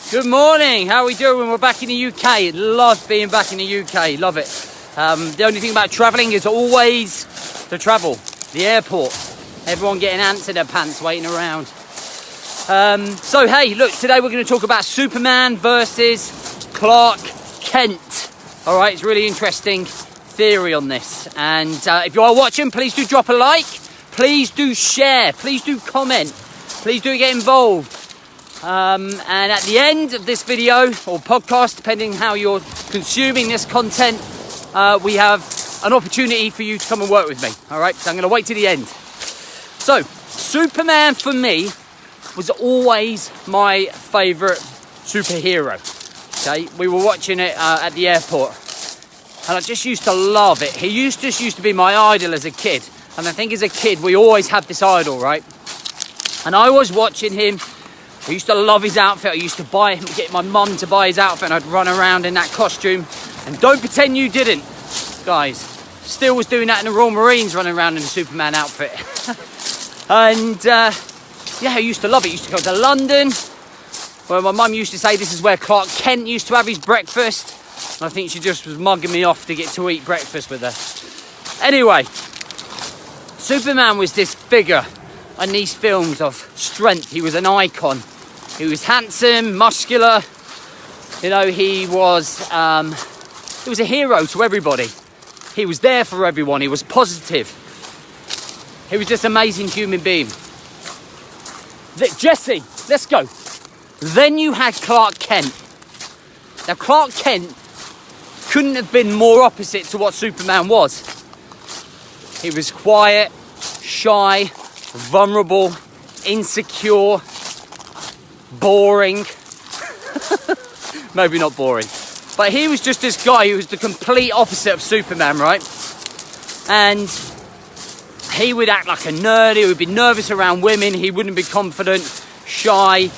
Good morning, how are we doing? We're back in the UK. Love being back in the UK, love it. The only thing about travelling is always the travel, the airport. Everyone getting ants in their pants waiting around. So hey, look, today we're going to talk about Superman versus Clark Kent. All right, it's a really interesting theory on this. And if you are watching, please do drop a like. Please do share. Please do comment. Please do get involved. And at the end of this video or podcast, depending how you're consuming this content, we have an opportunity for you to come and work with me. All right, so I'm going to wait to the end. So, Superman for me was always my favourite superhero. Okay, we were watching it at the airport, and I just used to love it. He used to be my idol as a kid, and I think as a kid we always had this idol, right? And I was watching him. I used to love his outfit. I used to get my mum to buy his outfit, and I'd run around in that costume. And don't pretend you didn't, guys. Still was doing that in the Royal Marines, running around in a Superman outfit. And yeah, I used to love it. I used to go to London, where my mum used to say this is where Clark Kent used to have his breakfast. And I think she just was mugging me off to get to eat breakfast with her. Anyway, Superman was this figure in these films of strength. He was an icon. He was handsome, muscular. You know, he was a hero to everybody. He was there for everyone. He was positive. He was just an amazing human being. Jesse, let's go. Then you had Clark Kent. Now, Clark Kent couldn't have been more opposite to what Superman was. He was quiet, shy, vulnerable, insecure, boring. Maybe not boring, but he was just this guy who was the complete opposite of Superman, right? And he would act like a nerd. He would be nervous around women. He wouldn't be confident, shy.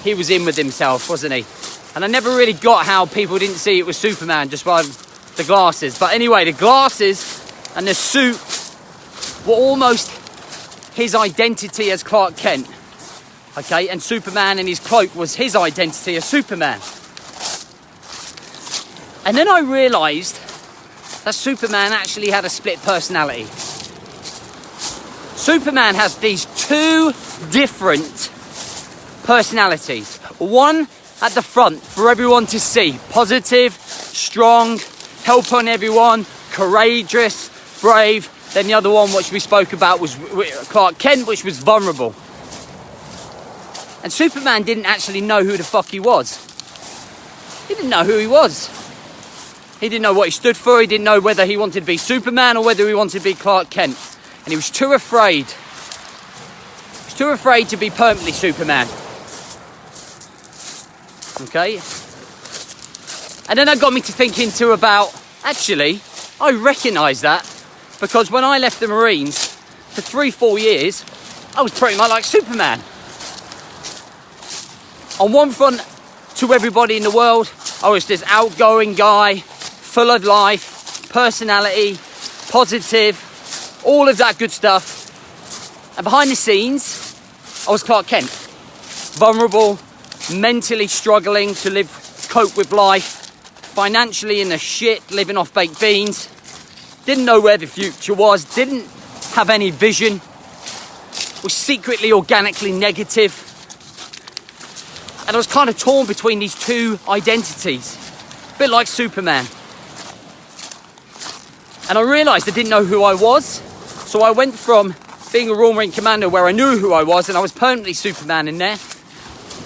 He was in with himself, wasn't he? And I never really got how people didn't see it was Superman just by the glasses. But anyway, the glasses and the suit were almost his identity as Clark Kent. Okay, and Superman and his cloak was his identity as Superman. And then I realised that Superman actually had a split personality. Superman has these two different personalities. One at the front for everyone to see. Positive, strong, help on everyone, courageous, brave. Then the other one, which we spoke about, was Clark Kent, which was vulnerable. And Superman didn't actually know who the fuck he was. He didn't know who he was. He didn't know what he stood for. He didn't know whether he wanted to be Superman or whether he wanted to be Clark Kent. And he was too afraid. He was too afraid to be permanently Superman. Okay? And then that got me to thinking too about, actually, I recognise that. Because when I left the Marines for 3-4 years, I was pretty much like Superman. On one front, to everybody in the world, I was this outgoing guy, full of life, personality, positive, all of that good stuff. And behind the scenes, I was Clark Kent. Vulnerable, mentally struggling to cope with life, financially in the shit, living off baked beans. Didn't know where the future was, didn't have any vision, was secretly organically negative. And I was kind of torn between these two identities, a bit like Superman. And I realised I didn't know who I was, so I went from being a Royal Marine Commander where I knew who I was and I was permanently Superman in there.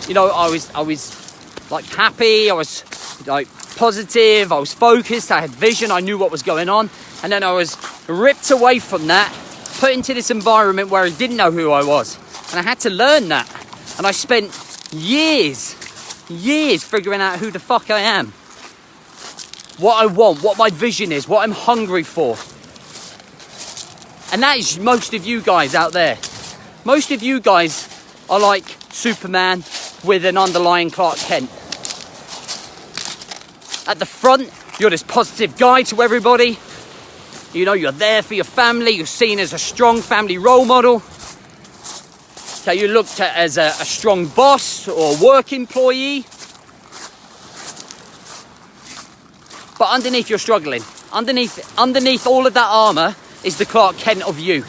You know, I was like happy, I was like positive, I was focused, I had vision, I knew what was going on. And then I was ripped away from that, put into this environment where I didn't know who I was. And I had to learn that. And I spent years figuring out who the fuck I am. What I want, what my vision is, what I'm hungry for. And that is most of you guys out there. Most of you guys are like Superman with an underlying Clark Kent. At the front, you're this positive guy to everybody. You know, you're there for your family. You're seen as a strong family role model. Okay, you're looked at as a strong boss or work employee. But underneath you're struggling. Underneath all of that armour is the Clark Kent of you.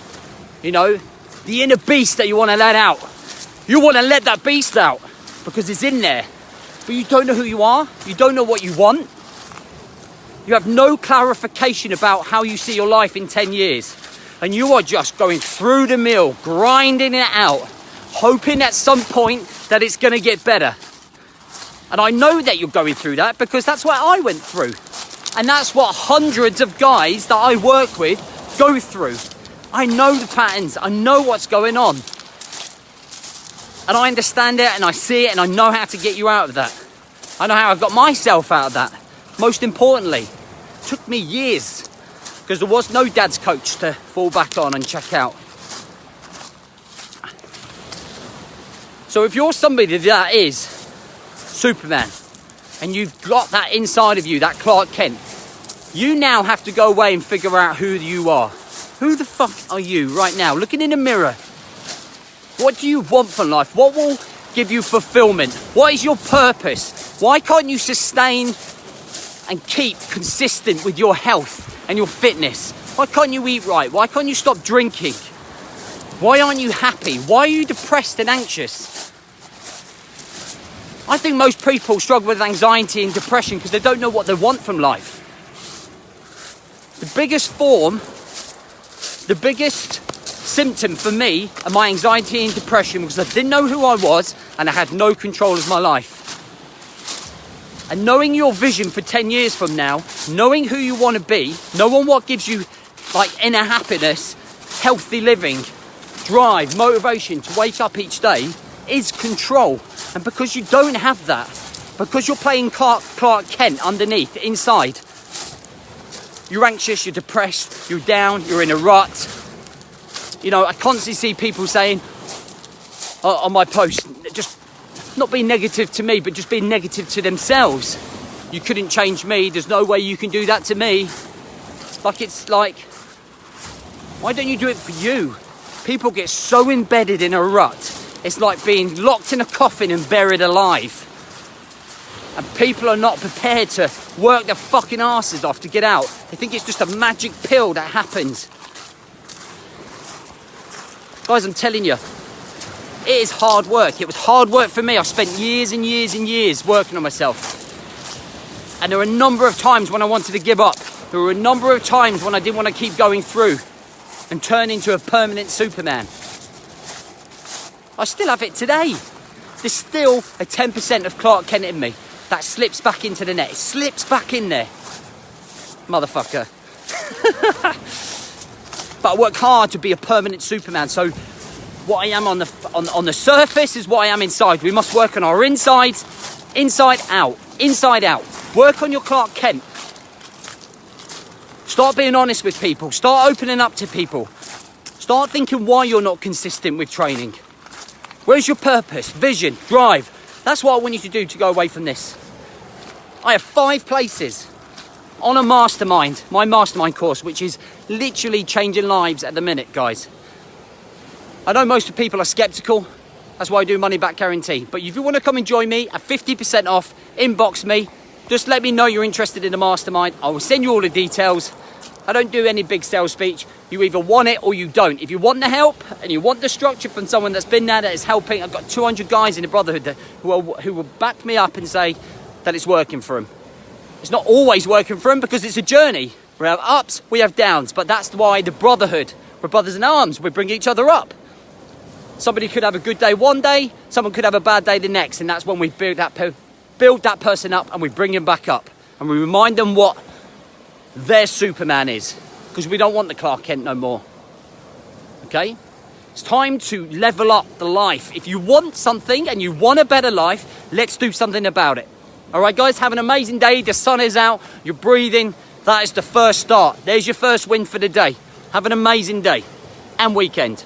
You know, the inner beast that you want to let out. You want to let that beast out because it's in there. But you don't know who you are. You don't know what you want. You have no clarification about how you see your life in 10 years. And you are just going through the mill, grinding it out, hoping at some point that it's going to get better. And I know that you're going through that because that's what I went through. And that's what hundreds of guys that I work with go through. I know the patterns. I know what's going on. And I understand it and I see it and I know how to get you out of that. I know how I got myself out of that. Most importantly, it took me years because there was no dad's coach to fall back on and check out. So if you're somebody that is Superman and you've got that inside of you, that Clark Kent, you now have to go away and figure out who you are. Who the fuck are you right now? Looking in the mirror. What do you want from life? What will give you fulfillment? What is your purpose? Why can't you sustain and keep consistent with your health and your fitness? Why can't you eat right? Why can't you stop drinking? Why aren't you happy? Why are you depressed and anxious? I think most people struggle with anxiety and depression because they don't know what they want from life. The biggest symptom for me of my anxiety and depression was I didn't know who I was and I had no control of my life. And knowing your vision for 10 years from now, knowing who you want to be, knowing what gives you like inner happiness, healthy living, drive, motivation to wake up each day is control. And because you don't have that, because you're playing Clark Kent underneath, inside, you're anxious, you're depressed, you're down, you're in a rut. You know, I constantly see people saying on my post, just not being negative to me, but just being negative to themselves. You couldn't change me. There's no way you can do that to me. It's like, why don't you do it for you? People get so embedded in a rut. It's like being locked in a coffin and buried alive. And people are not prepared to work their fucking asses off to get out. They think it's just a magic pill that happens. Guys, I'm telling you, it is hard work. It was hard work for me. I spent years and years and years working on myself. And there were a number of times when I wanted to give up. There were a number of times when I didn't want to keep going through and turn into a permanent Superman. I still have it today. There's still a 10% of Clark Kent in me that slips back into the net. It slips back in there. Motherfucker. But I work hard to be a permanent Superman. So what I am on the surface is what I am inside. We must work on our insides, inside out. Work on your Clark Kent. Start being honest with people. Start opening up to people. Start thinking why you're not consistent with training. Where's your purpose, vision, drive? That's what I want you to do to go away from this. I have 5 places on a Mastermind, my Mastermind course, which is literally changing lives at the minute, guys. I know most people are skeptical. That's why I do money back guarantee. But if you want to come and join me at 50% off, inbox me. Just let me know you're interested in the Mastermind. I will send you all the details. I don't do any big sales speech. You either want it or you don't. If you want the help and you want the structure from someone that's been there, that is helping, I've got 200 guys in the Brotherhood who will back me up and say that it's working for them. It's not always working for them because it's a journey. We have ups, we have downs, but that's why the Brotherhood, we're brothers in arms, we bring each other up. Somebody could have a good day one day, someone could have a bad day the next, and that's when we build that person up and we bring him back up. And we remind them what their Superman is, because we don't want the Clark Kent no more. Okay? It's time to level up the life. If you want something and you want a better life, let's do something about it. All right, guys, have an amazing day. The sun is out, you're breathing. That is the first start. There's your first win for the day. Have an amazing day and weekend.